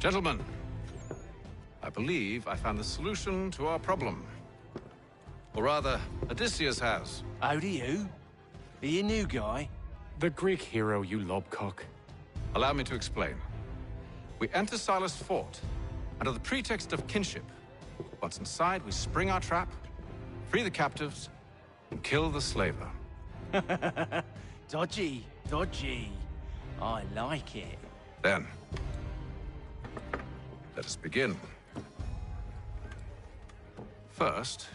Gentlemen, I believe I found the solution to our problem. Or rather, Odysseus has. How do you? Are you a new guy? The Greek hero, you lobcock. Allow me to explain. We enter Silas' fort under the pretext of kinship. Once inside, we spring our trap, free the captives, and kill the slaver. Dodgy, dodgy. I like it. Then, let us begin. First,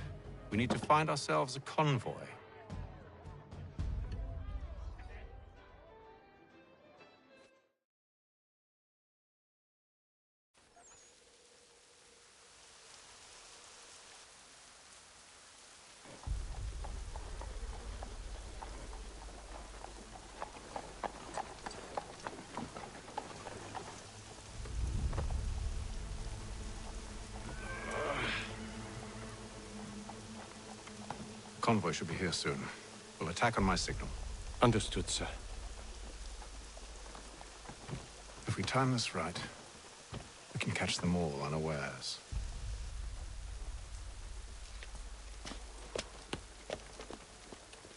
we need to find ourselves a convoy. Convoy should be here soon. We'll attack on my signal. Understood, sir. If we time this right, we can catch them all unawares.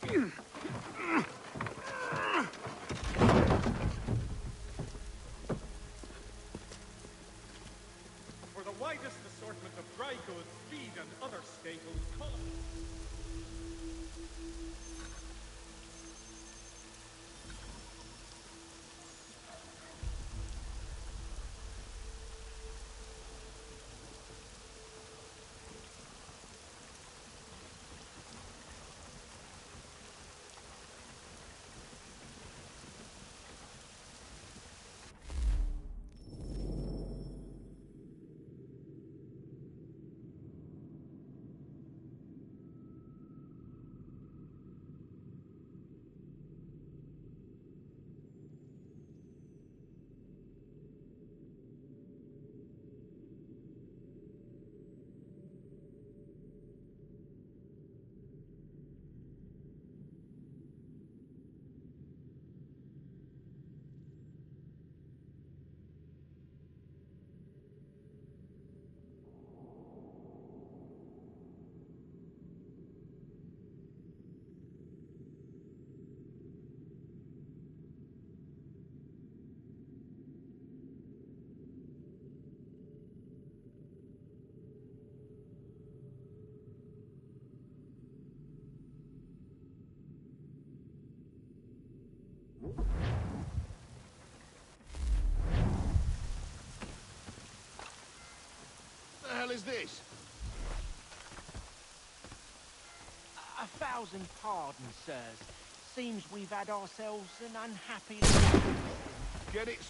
For the widest assortment of dry goods, feed, and other staples, call the hell is this? A thousand pardons, sirs. Seems we've had ourselves an unhappy... Get it?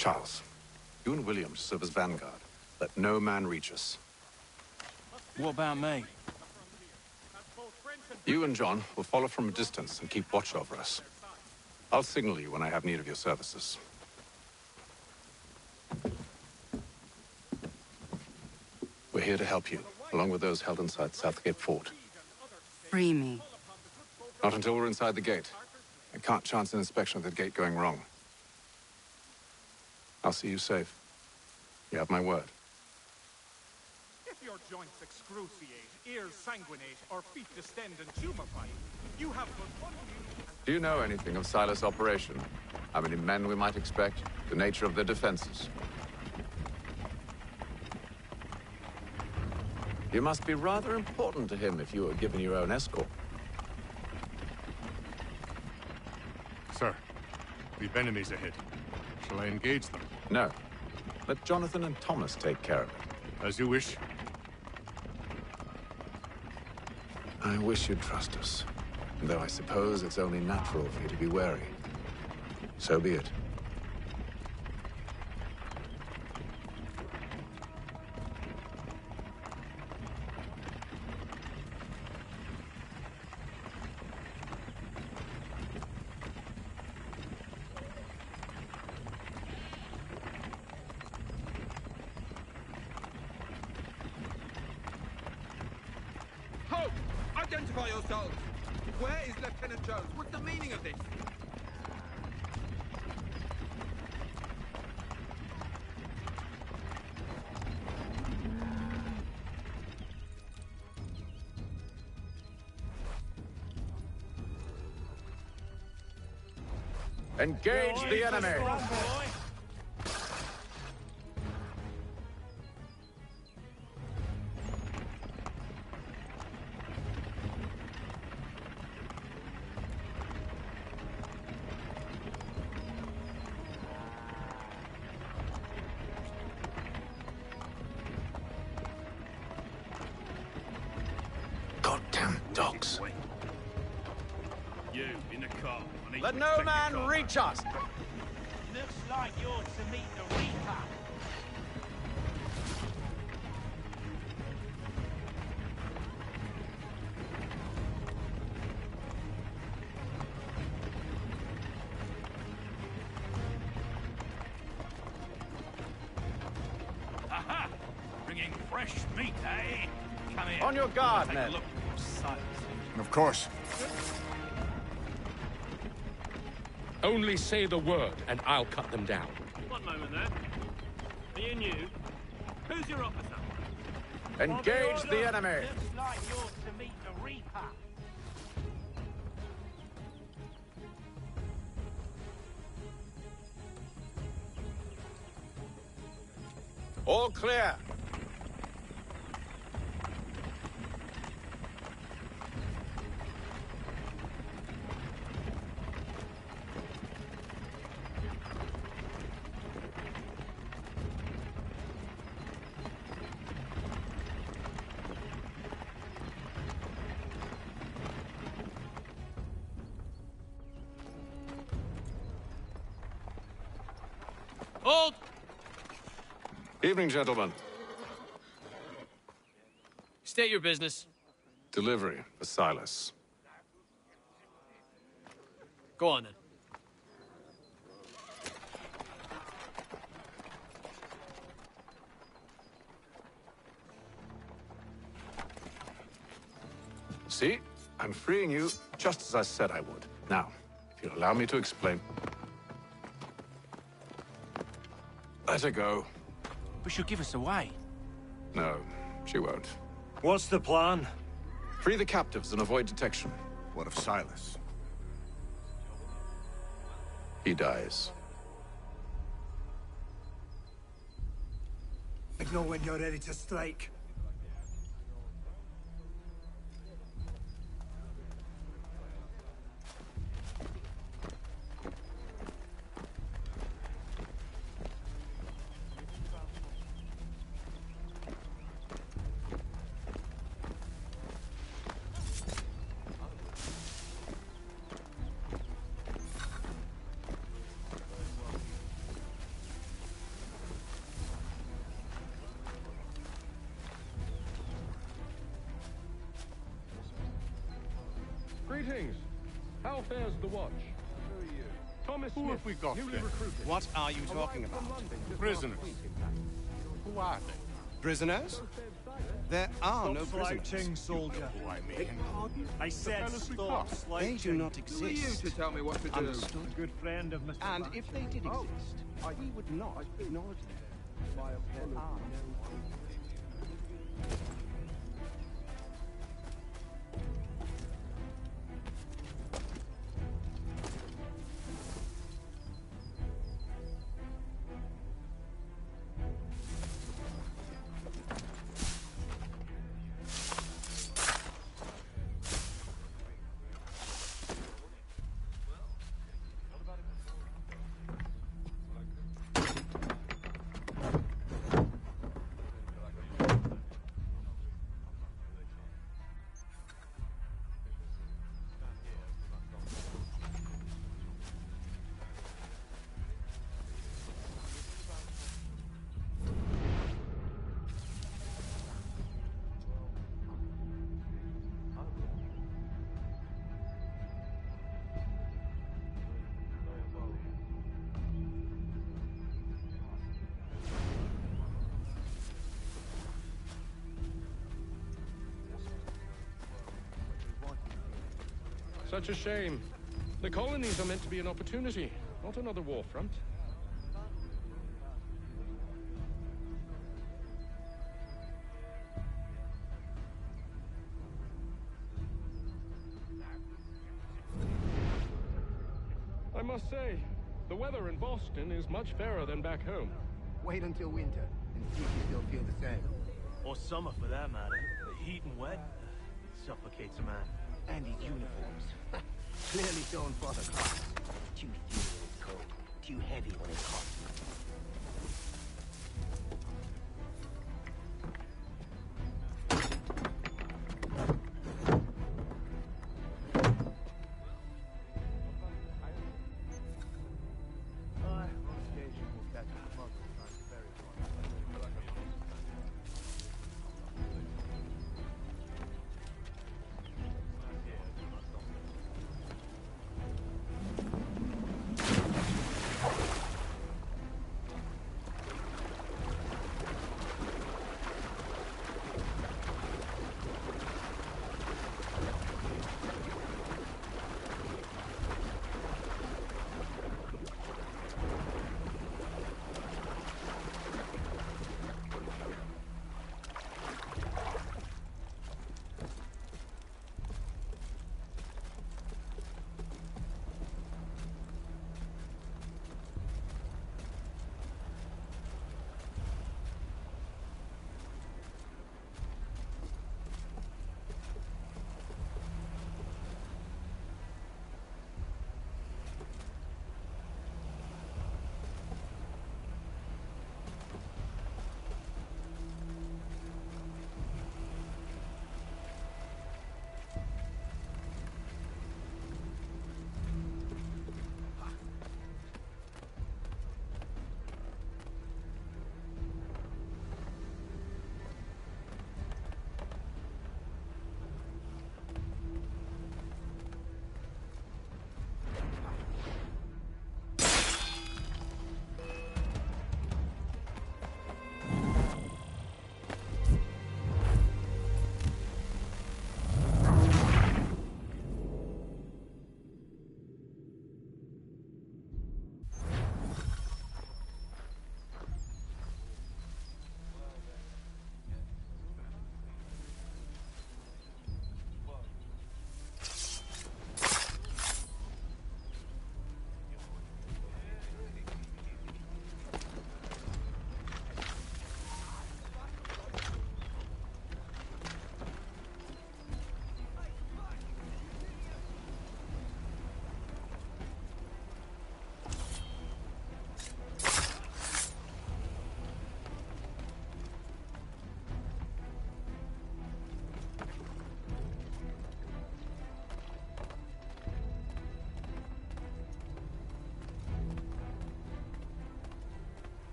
Charles, you and William serve as vanguard. Let no man reach us. What about me? You and John will follow from a distance and keep watch over us. I'll signal you when I have need of your services. We're here to help you, along with those held inside Southgate Fort. Free me. Not until we're inside the gate. I can't chance an inspection of the gate going wrong. I'll see you safe. You have my word. if your joints excruciate, ears sanguinate, or feet distend and tumefy, you have but one view. Do you know anything of Silas' operation? How many men we might expect? The nature of their defenses? You must be rather important to him if you were given your own escort. Sir, we've enemies ahead. Shall I engage them? No. Let Jonathan and Thomas take care of it. As you wish. I wish you'd trust us. Though I suppose it's only natural for you to be wary. So be it. Halt! Identify yourselves! Where is Lieutenant Jones? What's the meaning of this? Engage the enemy! Goddamn dogs. You, in the car. I need Let to no protect man your car. reach us! Looks like you're to meet the Reaper. Aha! Bringing fresh meat, eh? Come here. On your guard, Take men. a look at your sights. Of course. Only say the word, and I'll cut them down. One moment there. Are you new? Who's your officer? Engage the enemy! Looks like you're to meet the Reaper. All clear! Hold! Evening, gentlemen. State your business. Delivery for Silas. Go on then. See? I'm freeing you just as I said I would. Now, if you'll allow me to explain. Let her go. But she'll give us away. No, she won't. What's the plan? Free the captives and avoid detection. What of Silas? He dies. Know when you're ready to strike. Greetings. How fares the watch? Who are you? Thomas Who Smith, have we got newly then? recruited. What are you talking Arrived from about? London just Prisoners. last week, in fact. Who are they? Prisoners? There are no Slouching, prisoners. soldier. Who I mean? I said fellas we stop got. They slouching. do not Who are you exist. to tell me what to do? Understood? A good friend of Mr. And Black. if they did exist, we would not acknowledge them. There are no Such a shame. The colonies are meant to be an opportunity, not another war front. I must say, the weather in Boston is much fairer than back home. Wait until winter and see if you still feel the same. Or summer, for that matter. The heat and wet suffocates a man. And his uniforms. Clearly don't bother class. Too thin when it's cold. Too heavy when it's hot.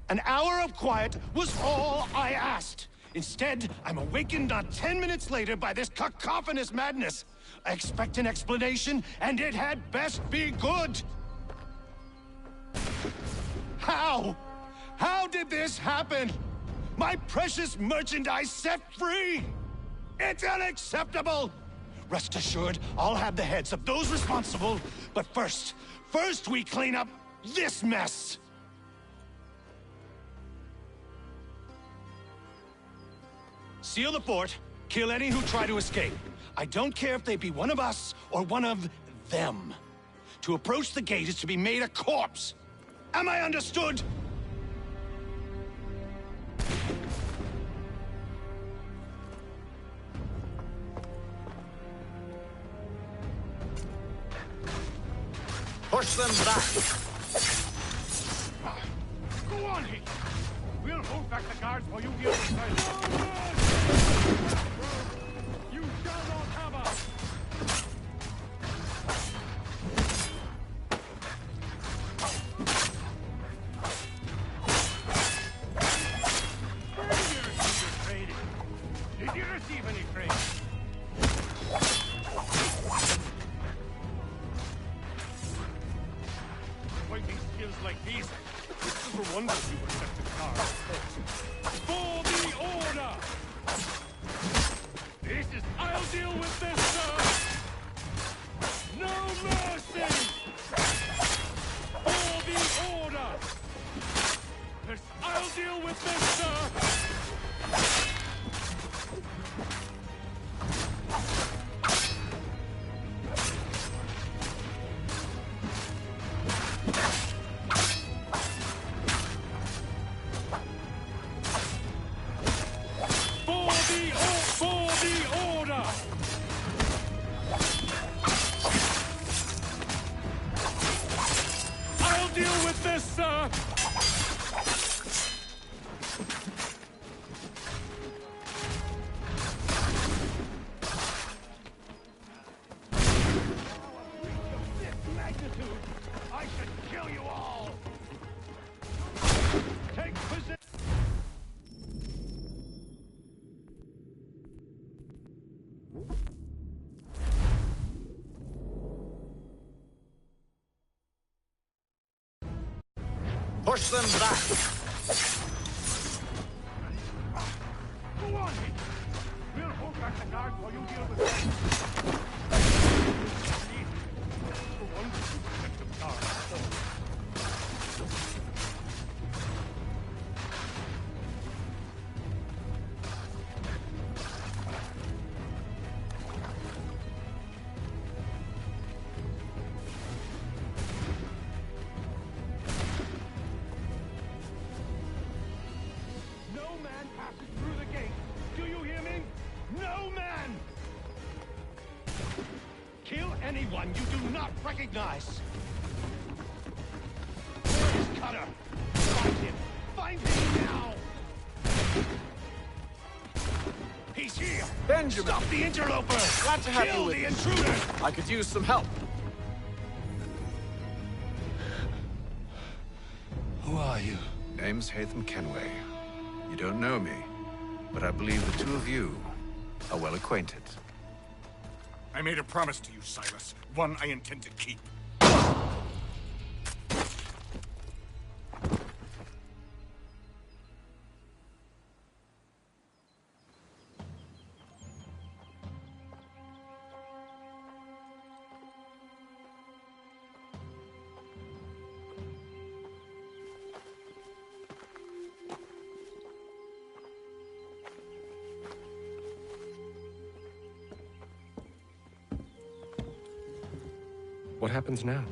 An hour of quiet was all I asked. Instead, I'm awakened not 10 minutes later by this cacophonous madness. I expect an explanation, and it had best be good. How? How did this happen? My precious merchandise set free! It's unacceptable! Rest assured, I'll have the heads of those responsible, but first we clean up this mess! Seal the fort, kill any who try to escape. I don't care if they be one of us or one of them. To approach the gate is to be made a corpse. Am I understood? Push them back. Go on, Heath. We'll hold back the guards while you deal with skills like these, it's no wonder you were sent to Kars. For the order! This is... I'll deal with this, sir! No mercy! For the order! I'll deal with this, sir! Push them back! Go on! We'll hold back the guard while you deal with them. For one, protect the guard. Anyone you do not recognize! Where is Cutter? Find him! Find him now! He's here! Benjamin! Stop the interloper! Glad to have Kill you with the me. intruder! I could use some help. Who are you? Name's Hatham Kenway. You don't know me, but I believe the two of you are well acquainted. I made a promise to you, Silas. One I intend to keep. What happens now?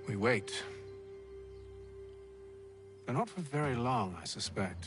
We wait. But not for very long, I suspect.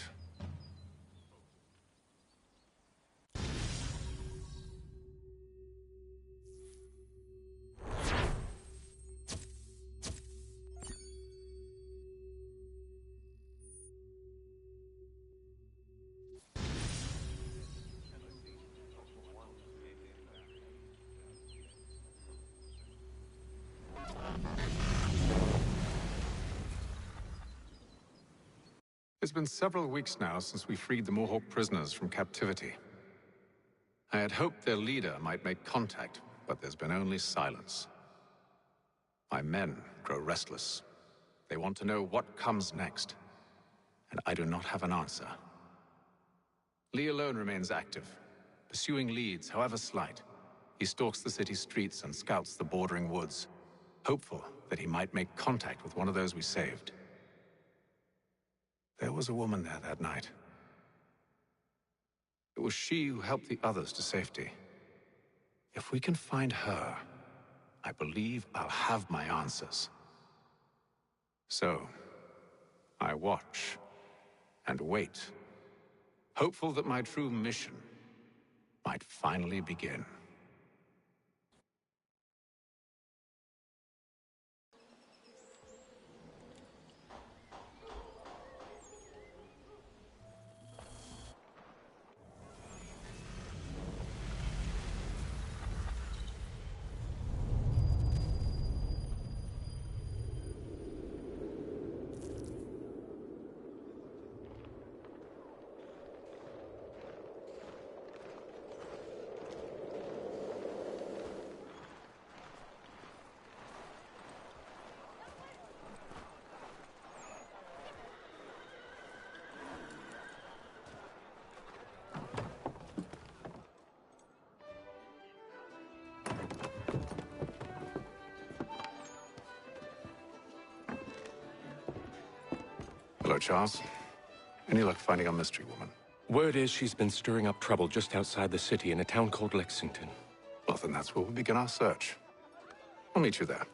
It's been several weeks now since we freed the Mohawk prisoners from captivity. I had hoped their leader might make contact, but there's been only silence. My men grow restless. They want to know what comes next, and I do not have an answer. Lee alone remains active, pursuing leads, however slight. He stalks the city streets and scouts the bordering woods, hopeful that he might make contact with one of those we saved. There was a woman there that night. It was she who helped the others to safety. If we can find her, I believe I'll have my answers. So, I watch and wait, hopeful that my true mission might finally begin. Hello, Charles. Any luck finding our mystery woman? Word is she's been stirring up trouble just outside the city in a town called Lexington. Well, then that's where we'll begin our search. I'll meet you there.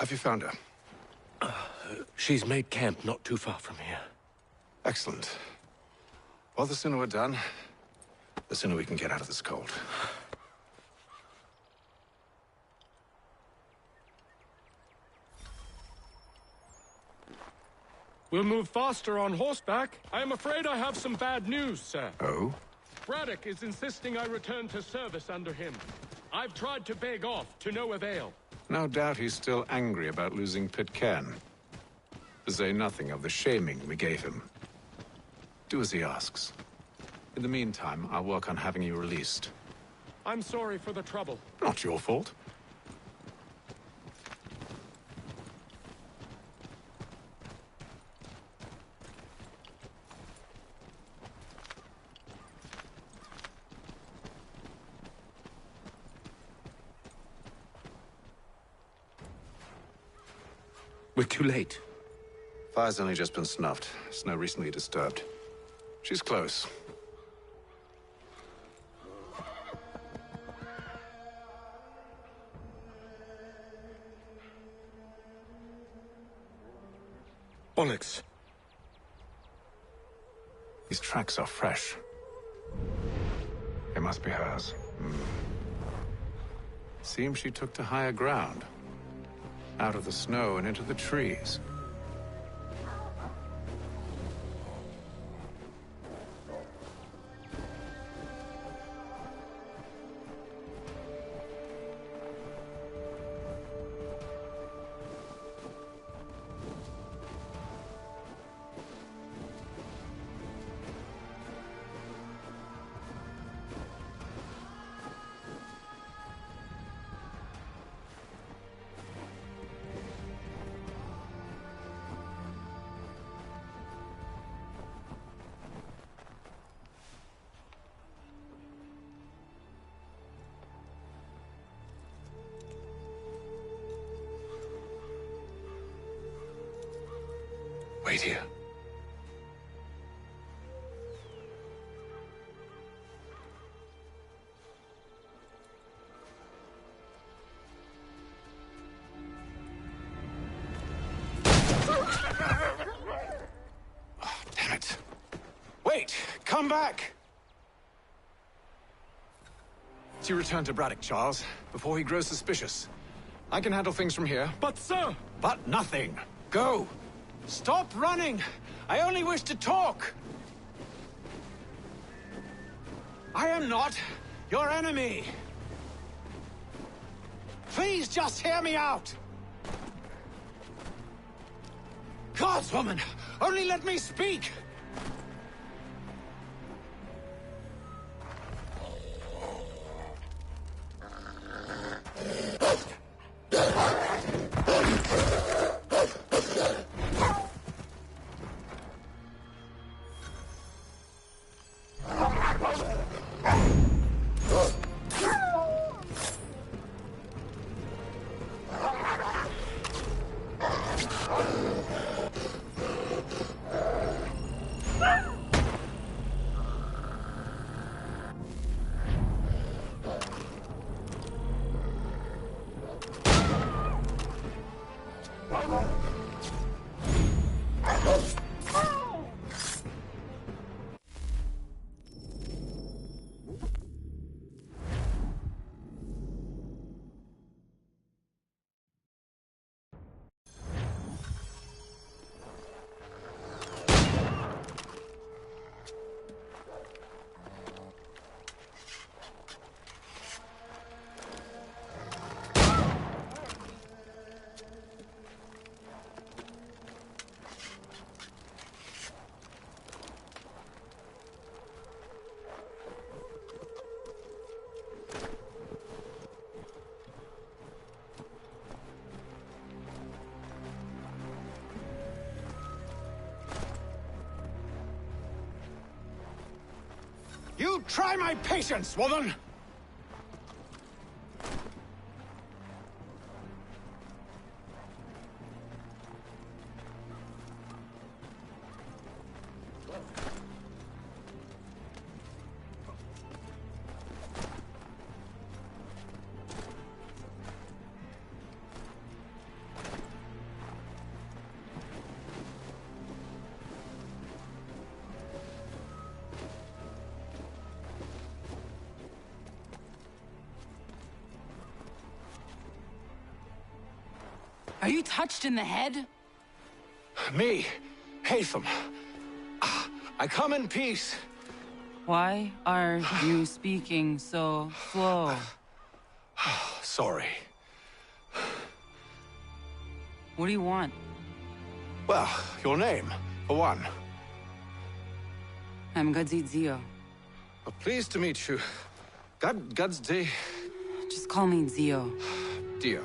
Have you found her? She's made camp not too far from here. Excellent. Well, the sooner we're done, the sooner we can get out of this cold. We'll move faster on horseback. I am afraid I have some bad news, sir. Oh? Braddock is insisting I return to service under him. I've tried to beg off, to no avail. No doubt he's still angry about losing Pitcairn. To say nothing of the shaming we gave him. Do as he asks. In the meantime, I'll work on having you released. I'm sorry for the trouble. Not your fault. We're too late. Fire's only just been snuffed. Snow recently disturbed. She's close. Bollocks. These tracks are fresh. It must be hers. Seems she took to higher ground. Out of the snow and into the trees. Wait here. Oh, damn it. Wait! Come back! You return to Braddock, Charles, before he grows suspicious. I can handle things from here. But, sir! But nothing. Go! Stop running! I only wish to talk! I am not your enemy! Please just hear me out! Gods, woman! Only let me speak! You try my patience, woman! Are you touched in the head? Me, Hatham. I come in peace. Why are you speaking so slow? Sorry. What do you want? Well, your name, for one. I'm Gadzit Zio. Pleased to meet you. Gadsday. Just call me Zio. Dio.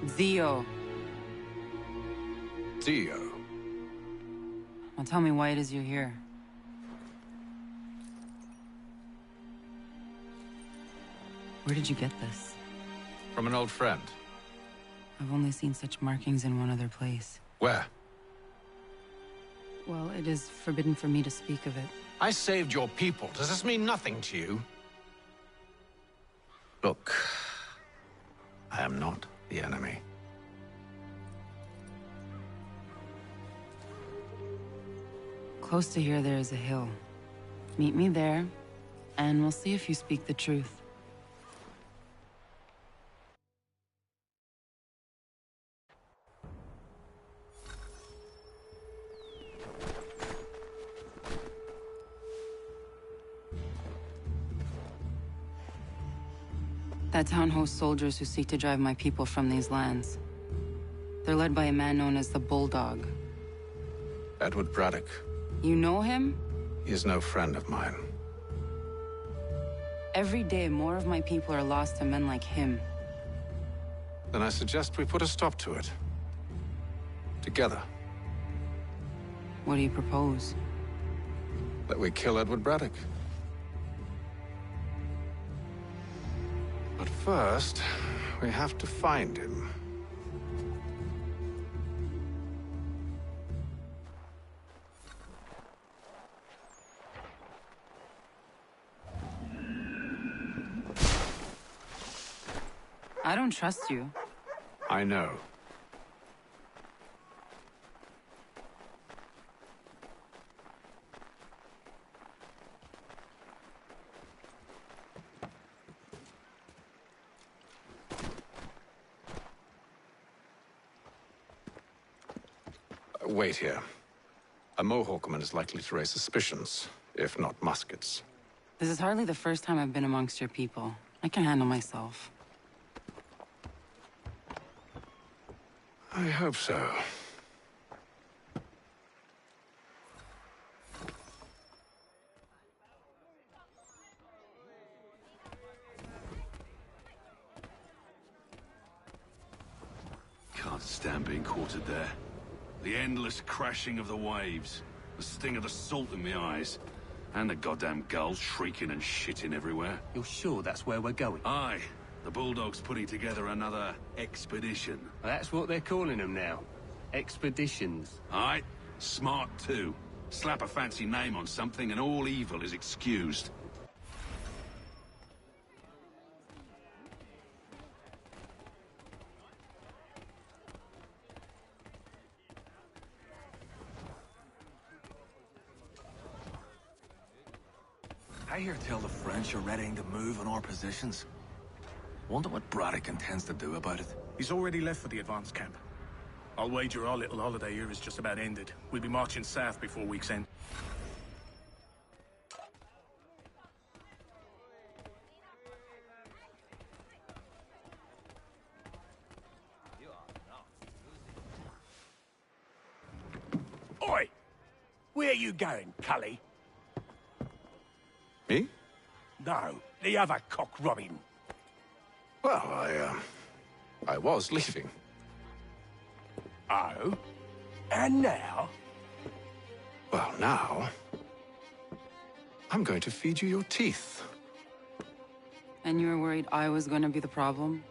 Zio. Dio. Now tell me why it is you're here. Where did you get this? From an old friend. I've only seen such markings in one other place. Where? Well, it is forbidden for me to speak of it. I saved your people. Does this mean nothing to you? Look, I am not the enemy. Close to here, there is a hill. Meet me there, and we'll see if you speak the truth. That town hosts soldiers who seek to drive my people from these lands. They're led by a man known as the Bulldog. Edward Braddock. You know him? He is no friend of mine. Every day, more of my people are lost to men like him. Then I suggest we put a stop to it. Together. What do you propose? That we kill Edward Braddock. But first, we have to find him. I don't trust you. I know. Wait here. A Mohawkman is likely to raise suspicions, if not muskets. This is hardly the first time I've been amongst your people. I can handle myself. I hope so. Can't stand being quartered there. The endless crashing of the waves, the sting of the salt in my eyes, and the goddamn gulls shrieking and shitting everywhere. You're sure that's where we're going? Aye. The Bulldog's putting together another expedition. Well, that's what they're calling them now. Expeditions. Aye. Smart too. Slap a fancy name on something and all evil is excused. I hear tell the French are readying to move on our positions. Wonder what Braddock intends to do about it. He's already left for the advance camp. I'll wager our little holiday here is just about ended. We'll be marching south before week's end. Oi! Where you going, Cully? Me? No, the other cock Robin. Well, I was leaving. Oh? And now? Well, now... I'm going to feed you your teeth. And you were worried I was going to be the problem?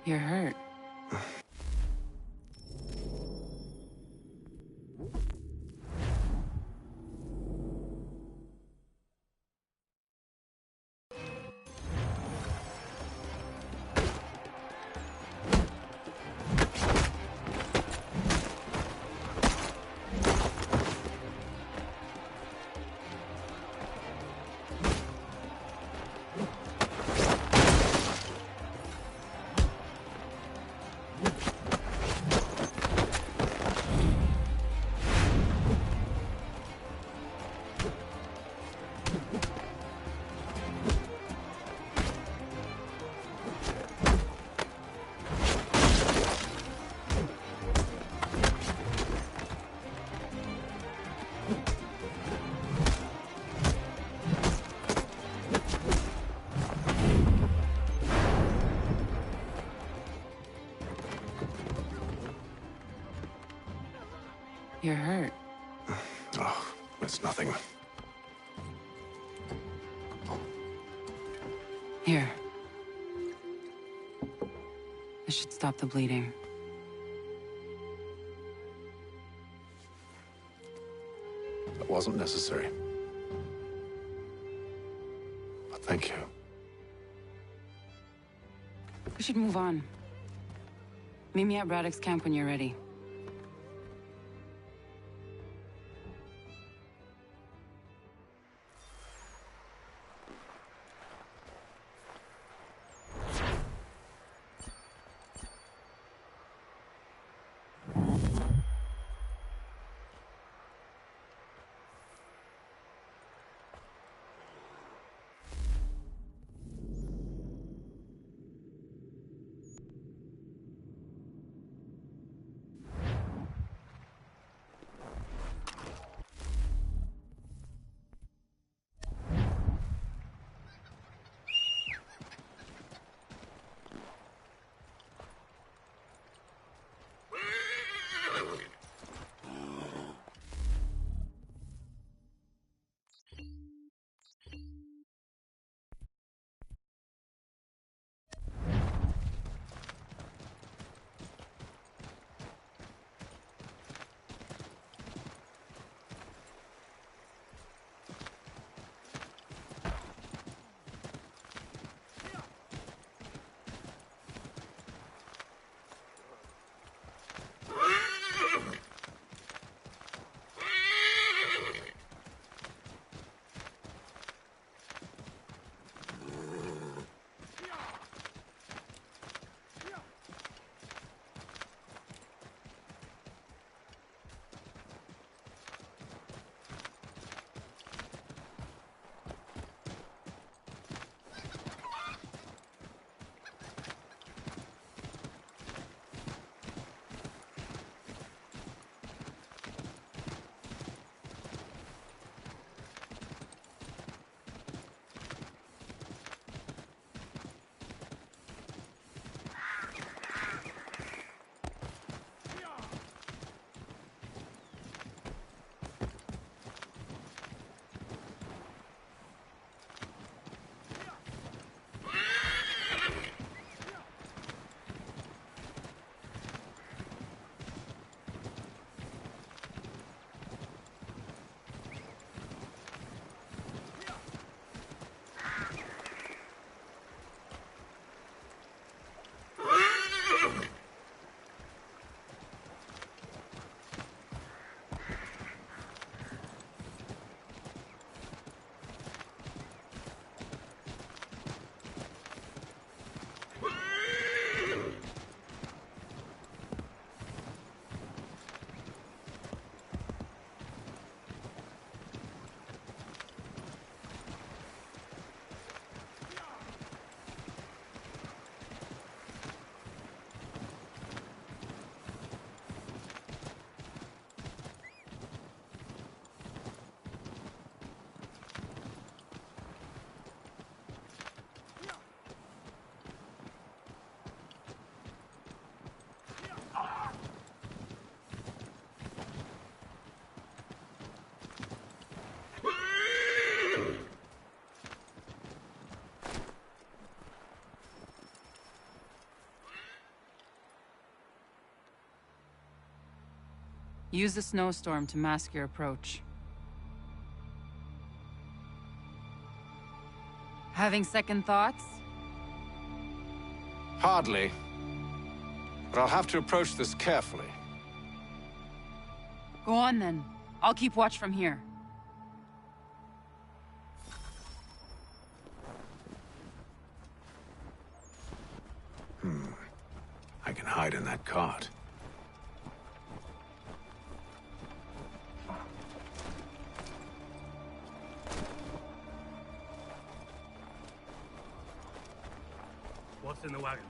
You're hurt. You're hurt. Oh, it's nothing. Here. This should stop the bleeding. That wasn't necessary. But thank you. We should move on. Meet me at Braddock's camp when you're ready. Use the snowstorm to mask your approach. Having second thoughts? Hardly. But I'll have to approach this carefully. Go on then. I'll keep watch from here. I can hide in that cart. What's in the wagon?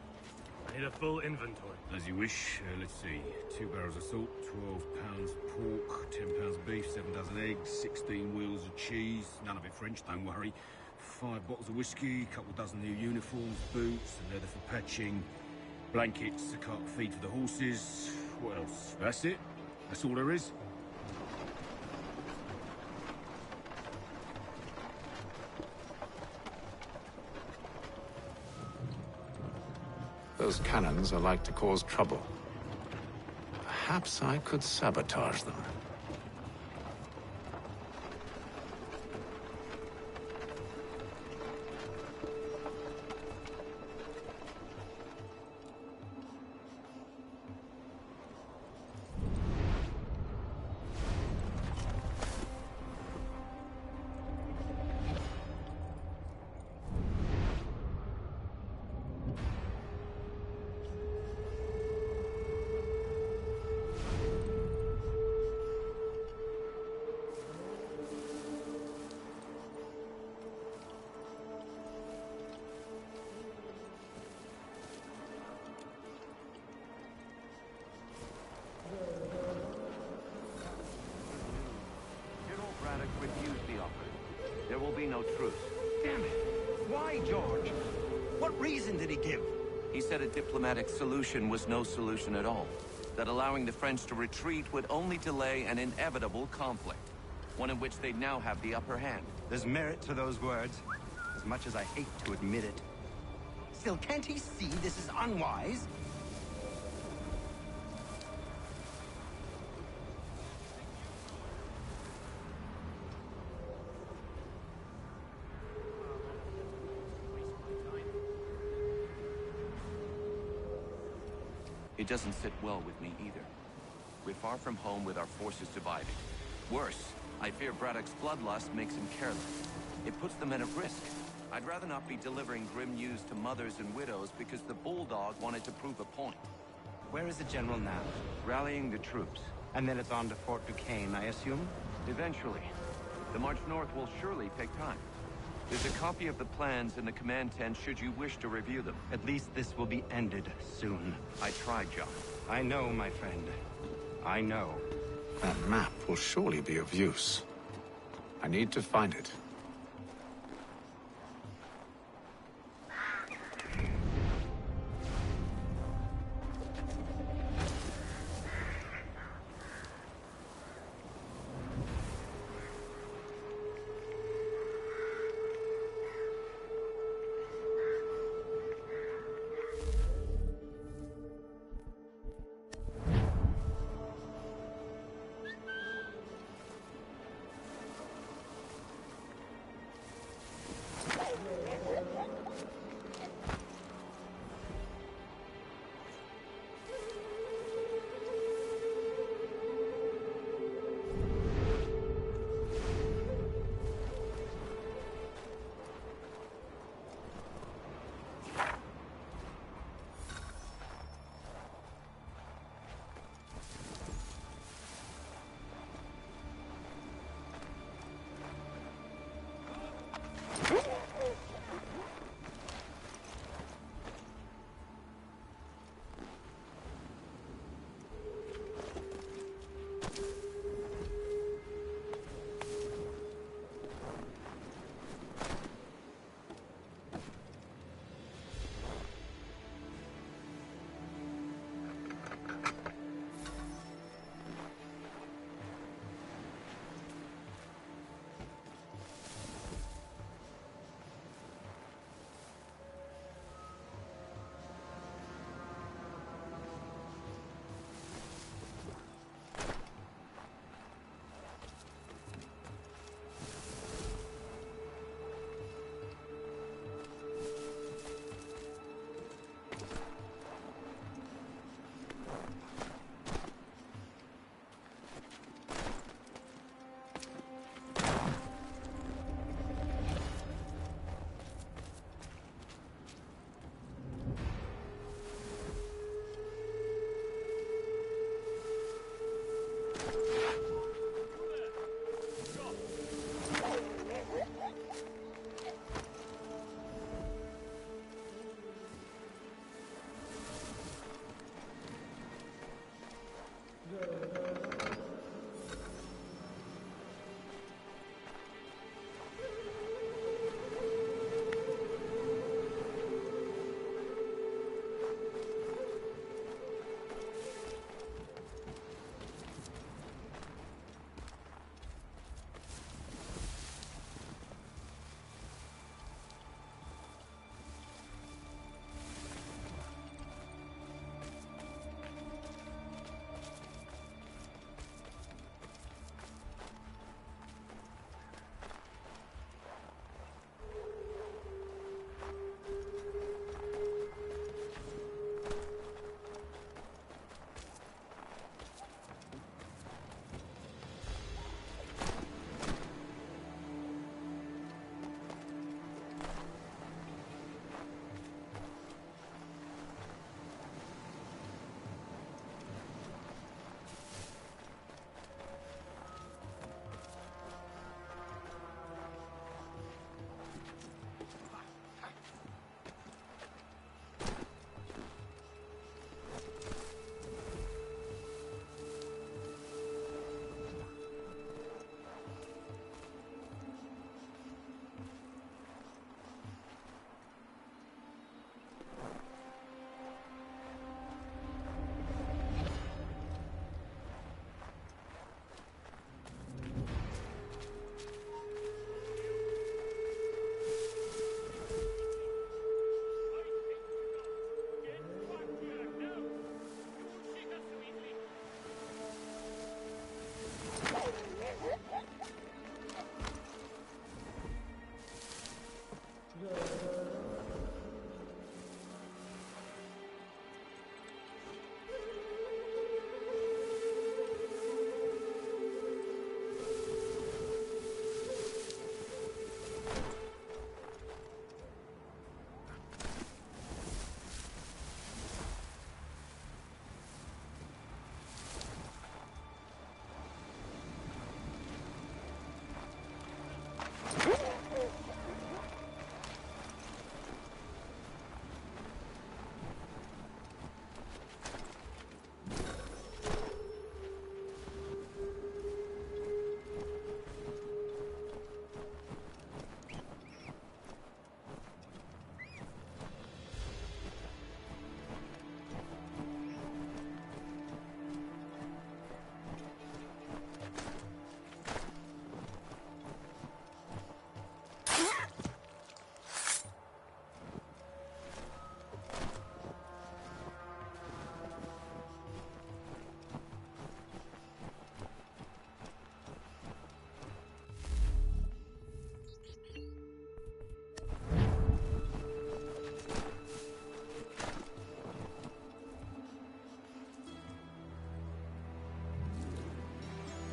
I need a full inventory. As you wish. Let's see. 2 barrels of salt, 12 pounds pork, 10 pounds beef, 7 dozen eggs, 16 wheels of cheese. None of it French, don't worry. 5 bottles of whiskey, couple dozen new uniforms, boots, and leather for patching, blankets, a cart feed for the horses. What else? That's it? That's all there is? Those cannons are like to cause trouble. Perhaps I could sabotage them. Refuse the offer. There will be no truce. Damn it! Why, George? What reason did he give? He said a diplomatic solution was no solution at all. That allowing the French to retreat would only delay an inevitable conflict. One in which they'd now have the upper hand. There's merit to those words, as much as I hate to admit it. Still, can't he see this is unwise? It doesn't sit well with me either. We're far from home with our forces divided. Worse, I fear Braddock's bloodlust makes him careless. It puts the men at risk. I'd rather not be delivering grim news to mothers and widows because the Bulldog wanted to prove a point. Where is the general now? Rallying the troops. And then it's on to Fort Duquesne, I assume? Eventually. The march north will surely take time. There's a copy of the plans in the command tent should you wish to review them. At least this will be ended soon. I tried, John. I know, my friend. I know. That map will surely be of use. I need to find it.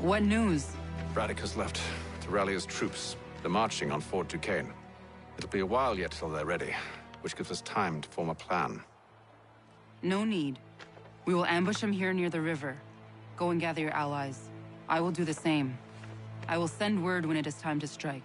What news? Braddock has left to rally his troops. They're marching on Fort Duquesne. It'll be a while yet till they're ready, which gives us time to form a plan. No need. We will ambush them here near the river. Go and gather your allies. I will do the same. I will send word when it is time to strike.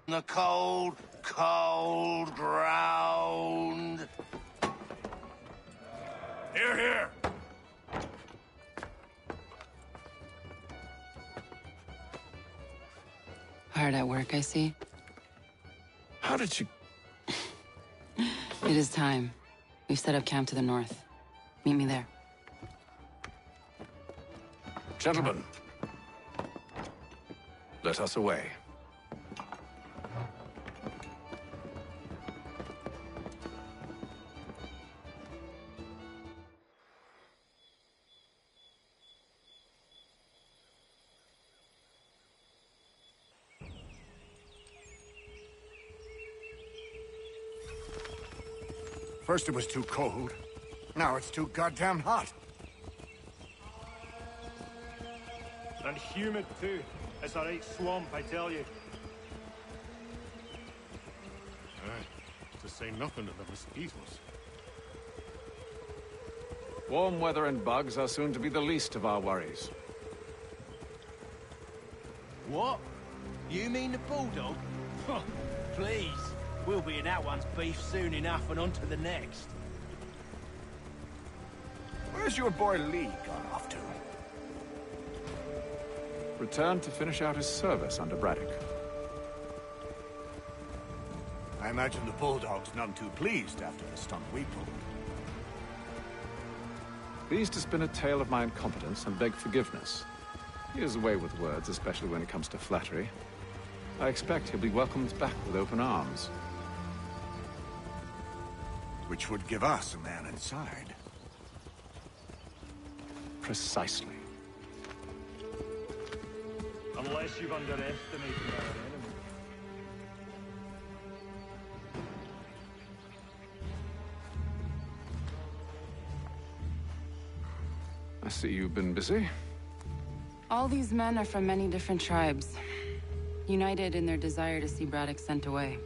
The cold, cold ground. Here, here. Hard at work, I see. How did you... It is time. We've set up camp to the north. Meet me there. Gentlemen, let us away. First it was too cold. Now it's too goddamn hot. And humid too. It's a right swamp, I tell you. Aye, to say nothing of the mosquitoes. Warm weather and bugs are soon to be the least of our worries. What? You mean the bulldog? Please. We'll be in that one's beef soon enough and on to the next. Where's your boy Lee gone off to? Returned to finish out his service under Braddock. I imagine the bulldog's none too pleased after the stunt we pulled. Pleased to spin a tale of my incompetence and beg forgiveness. He has a way with words, especially when it comes to flattery. I expect he'll be welcomed back with open arms. Which would give us a man inside. Precisely. Unless you've underestimated our enemy. I see you've been busy. All these men are from many different tribes, united in their desire to see Braddock sent away.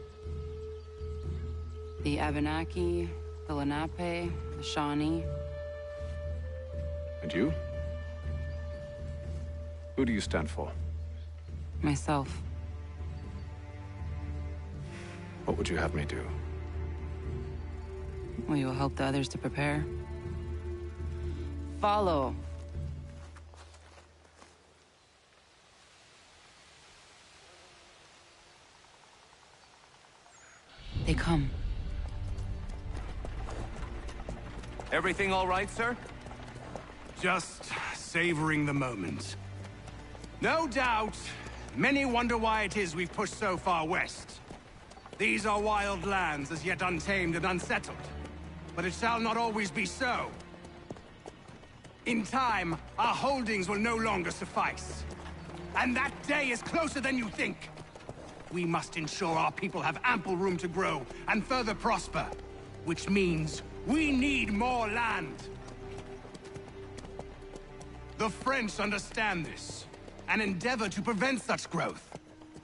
The Abenaki, the Lenape, the Shawnee. And you? Who do you stand for? Myself. What would you have me do? Will you help the others to prepare? Follow. They come. Everything all right, sir? Just savoring the moment. No doubt, many wonder why it is we've pushed so far west. These are wild lands, as yet untamed and unsettled. But it shall not always be so. In time, our holdings will no longer suffice. And that day is closer than you think. We must ensure our people have ample room to grow and further prosper. Which means we need more land. The French understand this, and endeavor to prevent such growth.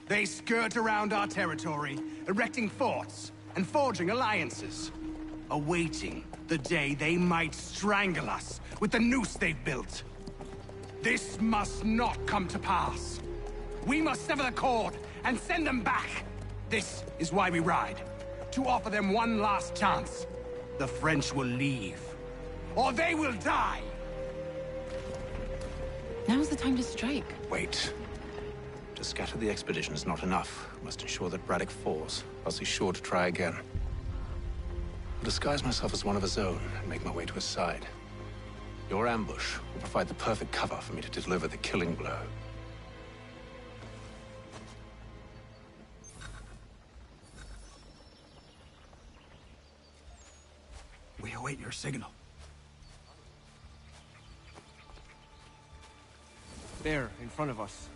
They skirt around our territory, erecting forts and forging alliances, awaiting the day they might strangle us with the noose they've built. This must not come to pass. We must sever the cord and send them back. This is why we ride, to offer them one last chance. The French will leave, or they will die. Now's the time to strike. Wait. To scatter the expedition is not enough. We must ensure that Braddock falls, else he's sure to try again. I'll disguise myself as one of his own and make my way to his side. Your ambush will provide the perfect cover for me to deliver the killing blow. We await your signal. There, in front of us.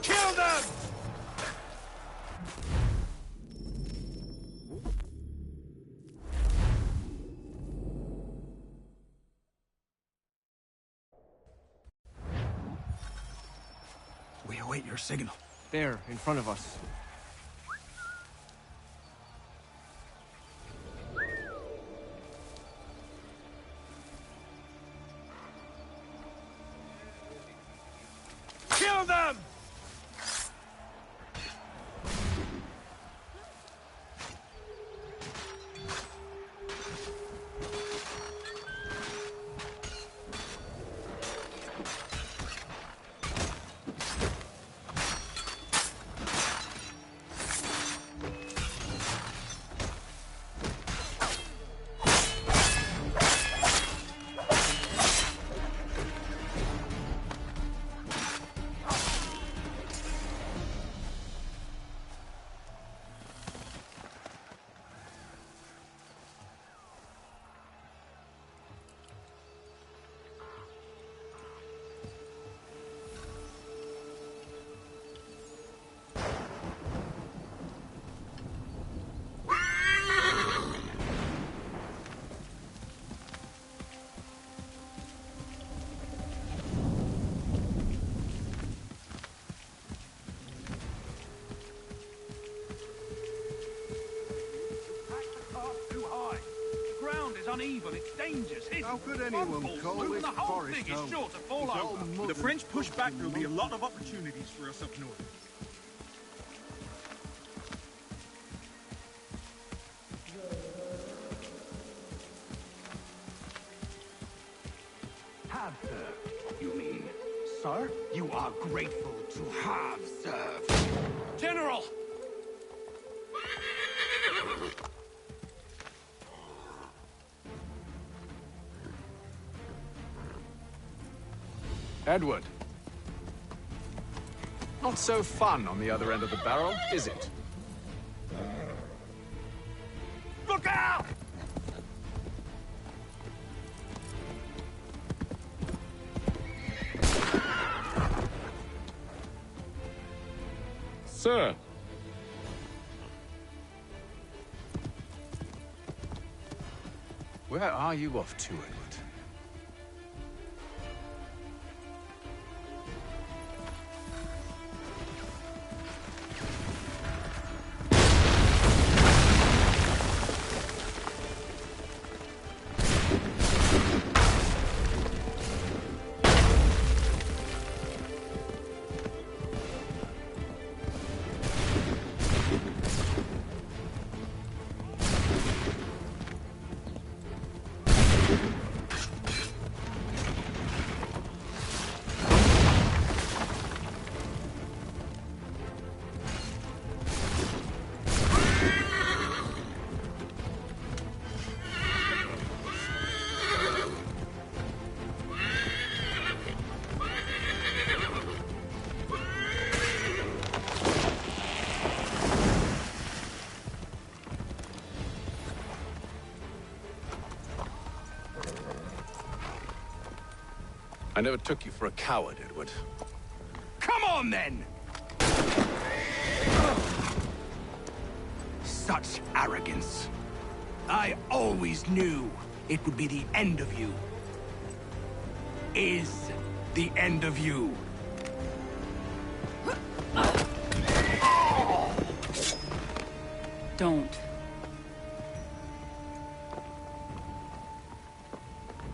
Kill them! We await your signal. There, in front of us. Kill them! uneven, it's dangerous. How could anyone call moving this the whole forest thing is home? sure to fall It's all over. mud With the and French push back, there'll be a lot of opportunities for us up north. Have served, you mean? Sir, you are grateful to have served. General! Edward. Not so fun on the other end of the barrel, is it? Look out! Sir! Where are you off to, Edward? I never took you for a coward, Edward. Come on, then! Such arrogance. I always knew it would be the end of you. Is the end of you. Don't.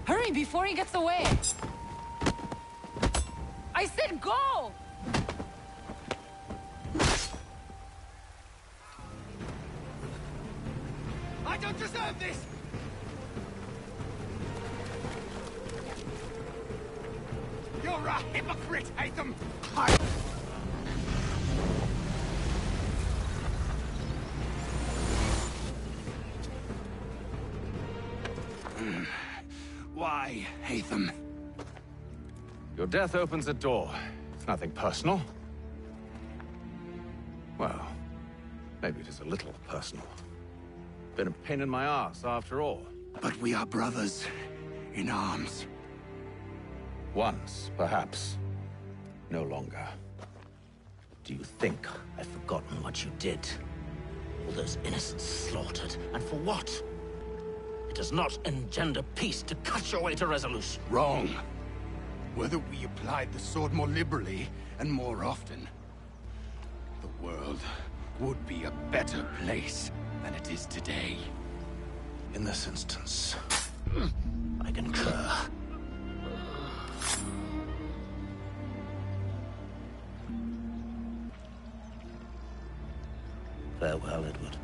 Hurry before he gets away! I said go! I don't deserve this! You're a hypocrite, Hatham! Why, Hatham? Your death opens a door. It's nothing personal. Well, maybe it is a little personal. Been a pain in my ass, after all. But we are brothers in arms. Once, perhaps. No longer. Do you think I've forgotten what you did? All those innocents slaughtered, and for what? It does not engender peace to cut your way to resolution. Wrong. Whether we applied the sword more liberally and more often, the world would be a better place than it is today. In this instance, I concur. Farewell, Edward.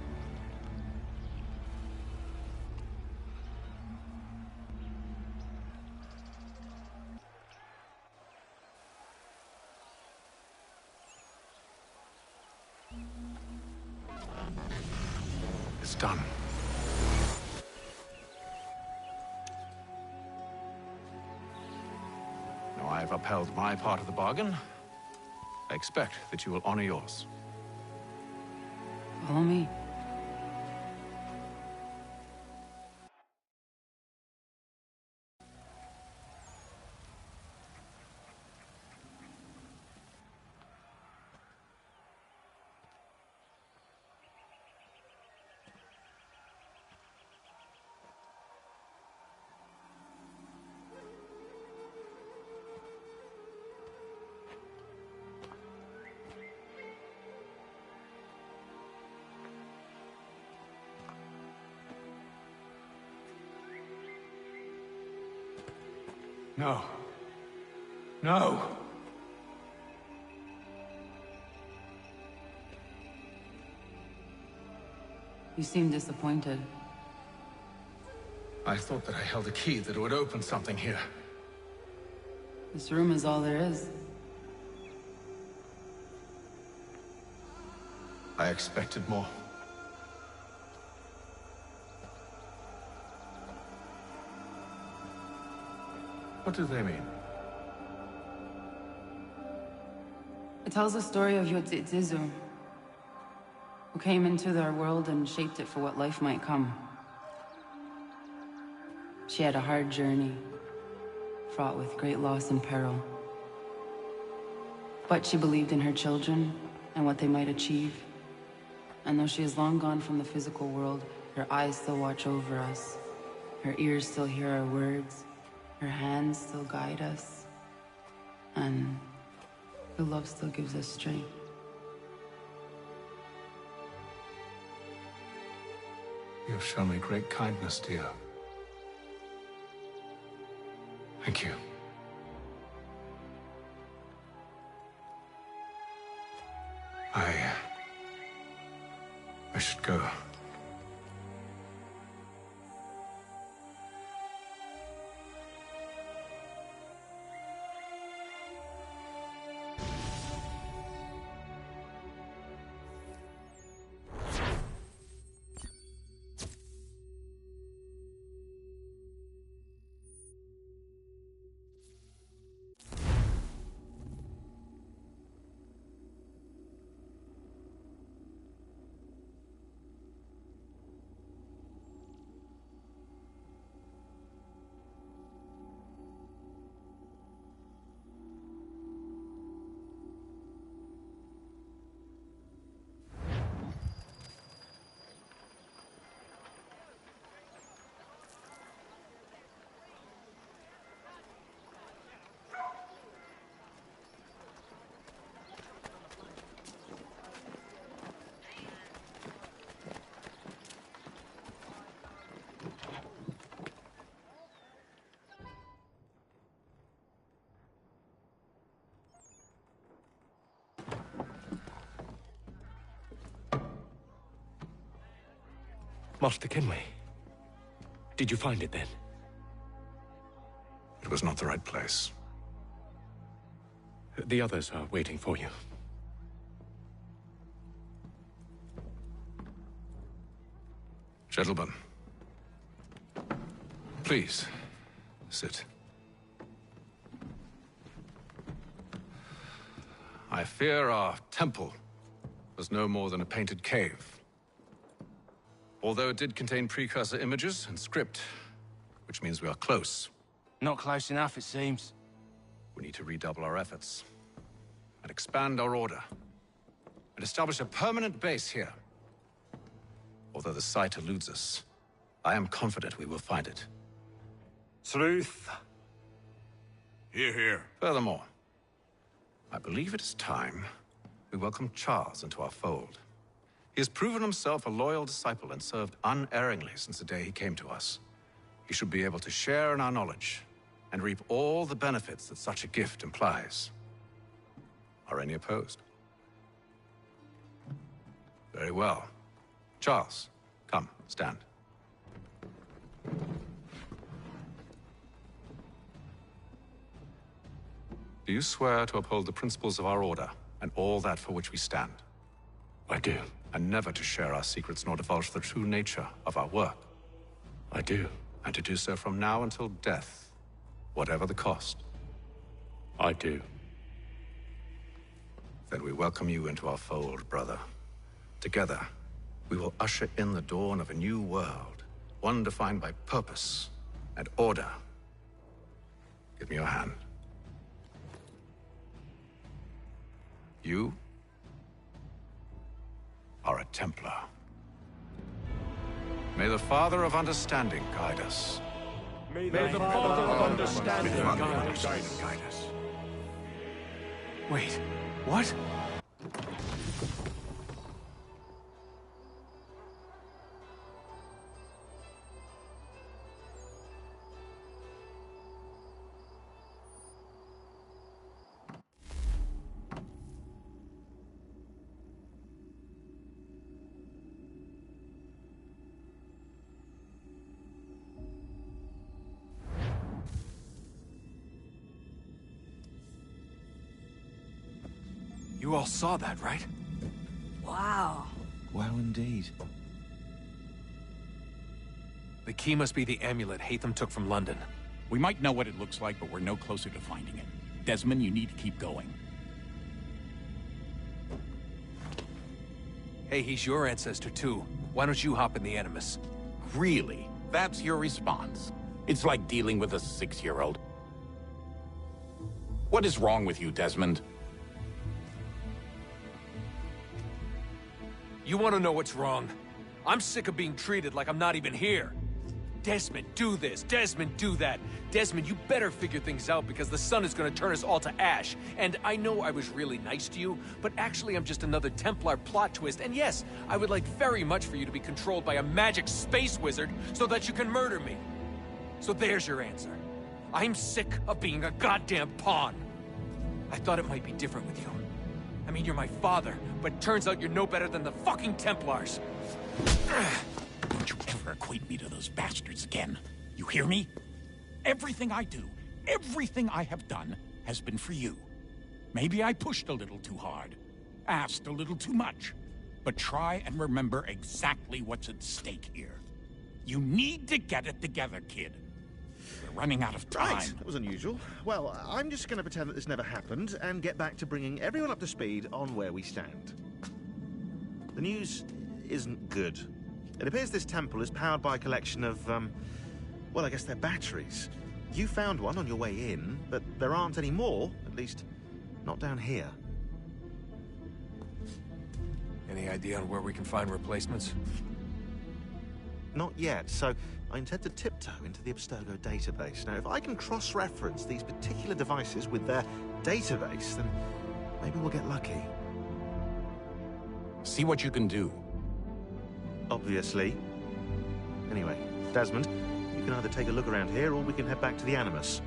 It's done. Now I have upheld my part of the bargain. I expect that you will honor yours. Follow me. No. No! You seem disappointed. I thought that I held a key that would open something here. This room is all there is. I expected more. What do they mean? It tells the story of Yotzitzizu, who came into their world and shaped it for what life might come. She had a hard journey, fraught with great loss and peril. But she believed in her children and what they might achieve. And though she is long gone from the physical world, her eyes still watch over us. Her ears still hear our words. Her hands still guide us. And her love still gives us strength. You have shown me great kindness, dear. Thank you. I should go. Master Kenway, did you find it then? It was not the right place. The others are waiting for you. Gentlemen, please, sit. I fear our temple was no more than a painted cave. Although it did contain precursor images and script, which means we are close. Not close enough, it seems. We need to redouble our efforts and expand our order and establish a permanent base here. Although the site eludes us, I am confident we will find it. Truth. Hear, hear. Furthermore, I believe it is time we welcome Charles into our fold. He has proven himself a loyal disciple and served unerringly since the day he came to us. He should be able to share in our knowledge and reap all the benefits that such a gift implies. Are any opposed? Very well. Charles, come, stand. Do you swear to uphold the principles of our order and all that for which we stand? I do. And never to share our secrets nor divulge the true nature of our work? I do. And to do so from now until death, whatever the cost? I do. Then we welcome you into our fold, brother. Together, we will usher in the dawn of a new world, one defined by purpose and order. Give me your hand. You are a Templar. May the Father of Understanding guide us. May the Father of Understanding guide us. Wait, what? You all saw that, right? Wow. Wow, indeed. The key must be the amulet Hatham took from London. We might know what it looks like, but we're no closer to finding it. Desmond, you need to keep going. Hey, he's your ancestor too. Why don't you hop in the Animus? Really? That's your response? It's like dealing with a 6-year-old. What is wrong with you, Desmond? You want to know what's wrong? I'm sick of being treated like I'm not even here. Desmond, do this. Desmond, do that. Desmond, you better figure things out because the sun is going to turn us all to ash. And I know I was really nice to you, but actually I'm just another Templar plot twist. And yes, I would like very much for you to be controlled by a magic space wizard so that you can murder me. So there's your answer. I'm sick of being a goddamn pawn. I thought it might be different with you. I mean, you're my father, but turns out you're no better than the fucking Templars. Don't you ever equate me to those bastards again. You hear me? Everything I do, everything I have done, has been for you. Maybe I pushed a little too hard, asked a little too much, but try and remember exactly what's at stake here. You need to get it together, kid. We're running out of time. Right, that was unusual. Well, I'm just going to pretend that this never happened and get back to bringing everyone up to speed on where we stand. The news isn't good. It appears this temple is powered by a collection of, well, I guess they're batteries. You found one on your way in, but there aren't any more, at least not down here. Any idea on where we can find replacements? Not yet, so I intend to tiptoe into the Abstergo database. Now, if I can cross-reference these particular devices with their database, then maybe we'll get lucky. See what you can do. Obviously. Anyway, Desmond, you can either take a look around here or we can head back to the Animus.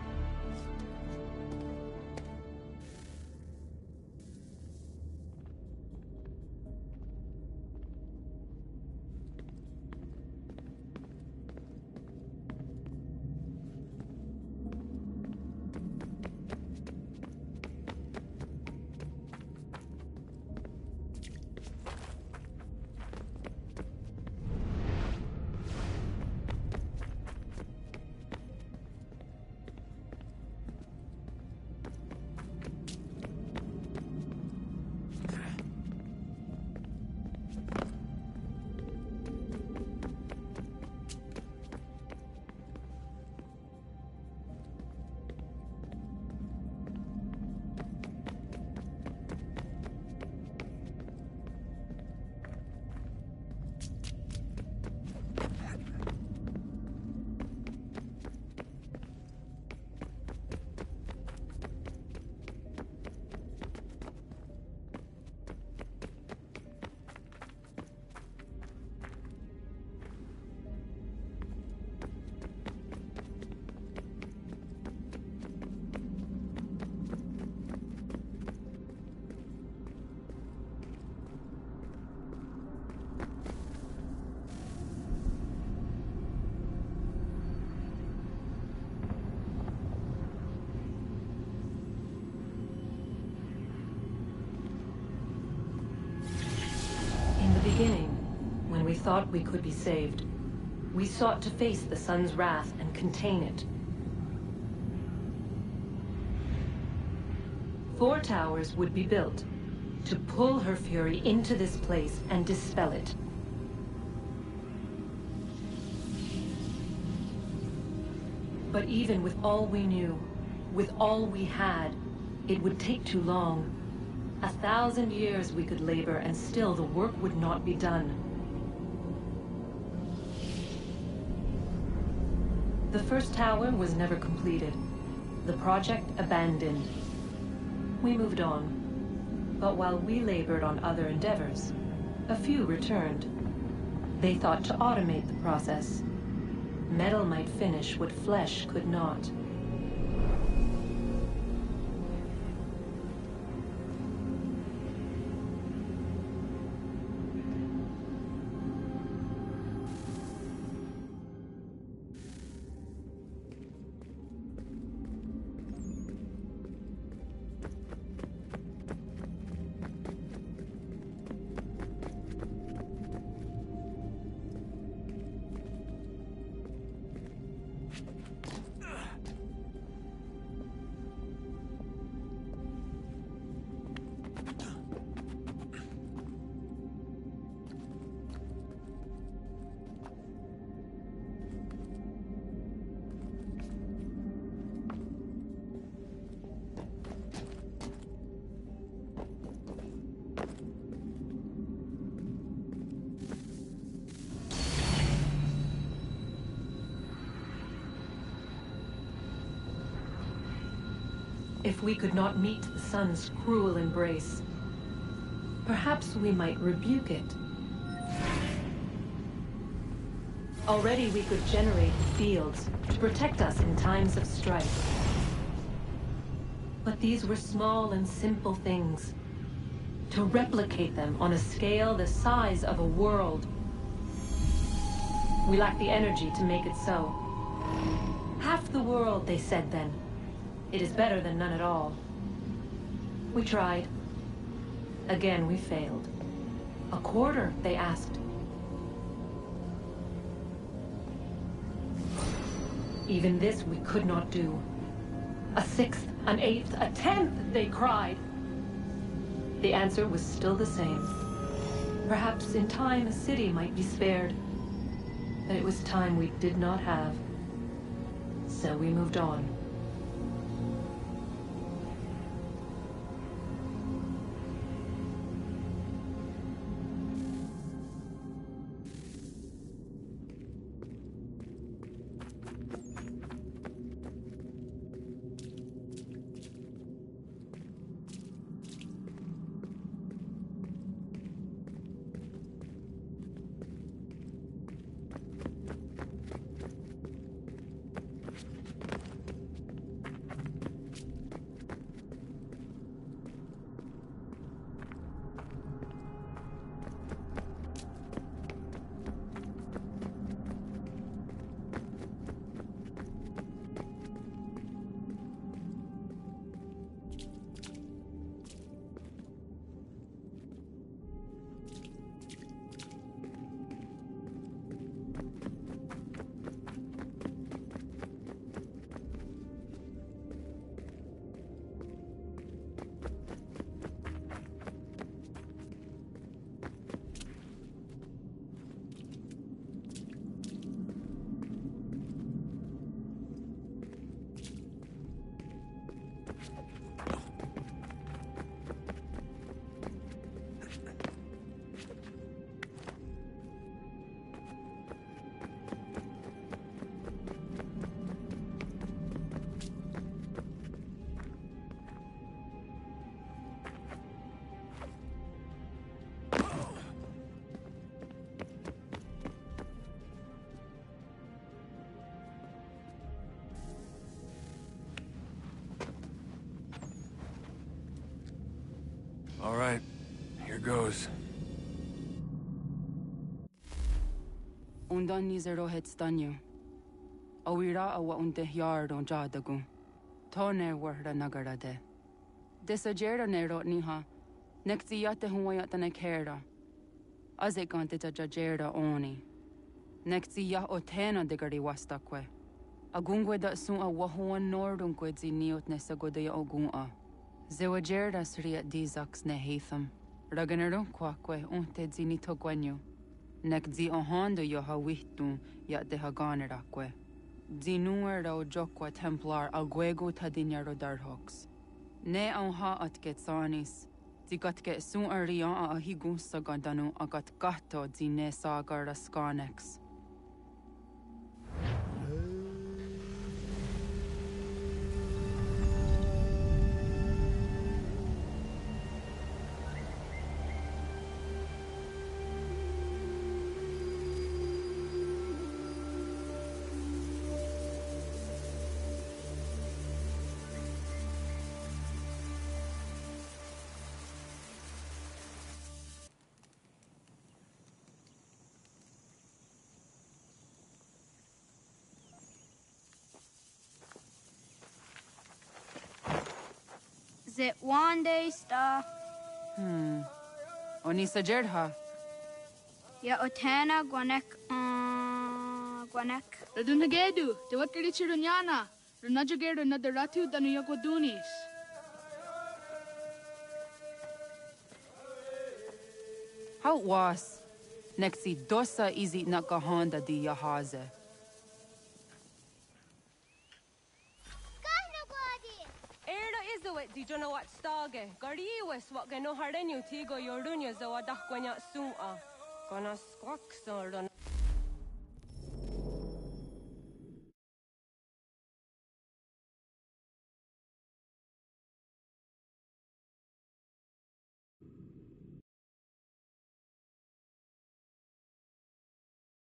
Beginning, when we thought we could be saved, we sought to face the sun's wrath and contain it. 4 towers would be built to pull her fury into this place and dispel it. But even with all we knew, with all we had, it would take too long. 1,000 years we could labor, and still the work would not be done. The first tower was never completed. The project abandoned. We moved on. But while we labored on other endeavors, a few returned. They thought to automate the process. Metal might finish what flesh could not. if we could not meet the sun's cruel embrace, perhaps we might rebuke it. Already we could generate fields to protect us in times of strife. But these were small and simple things. To replicate them on a scale the size of a world, we lack the energy to make it so. Half the world, they said then. It is better than none at all. We tried. Again, we failed. A quarter, they asked. Even this we could not do. A sixth, an eighth, a tenth, they cried. The answer was still the same. Perhaps in time a city might be spared. But it was time we did not have. So we moved on. All right, here goes. Undan ni zero het stanyo. Awira awa unte yard on jadagu. Tone warda nagara de. Desajera nero niha. Nekti yate huwayata ne kera. Azekante ta jajera oni. Nekti ya otena de gari wastakwe. Agungwe da sun a wahuan nordun kwedzi niot nesagode ya ogun a. Zewajerda sriat dizax ne heatham. Raganero kwakwe unte zini togwenyo. Nek zi ohando yo ha wihtun ya de ha ganerakwe. Zinuer ro jokwa templar agwego tadinya darhox. Ne ha at getsanis. Zi gatke sun arian a higun sagandanu agat gato zi ne sagar skanex. Is it one day star? Oni sajerha. Ya otena gwanek gwanek. Radunagedu, de wat kirichirunyana. Runajageru na deratu danu yagodunis. How was? Nexi dosa izi nakahanda di yahaze. Di jona wat stage. Gari wes wat gano hardenyu tigo yorunya zawadah kwanya suma. Gona squawk so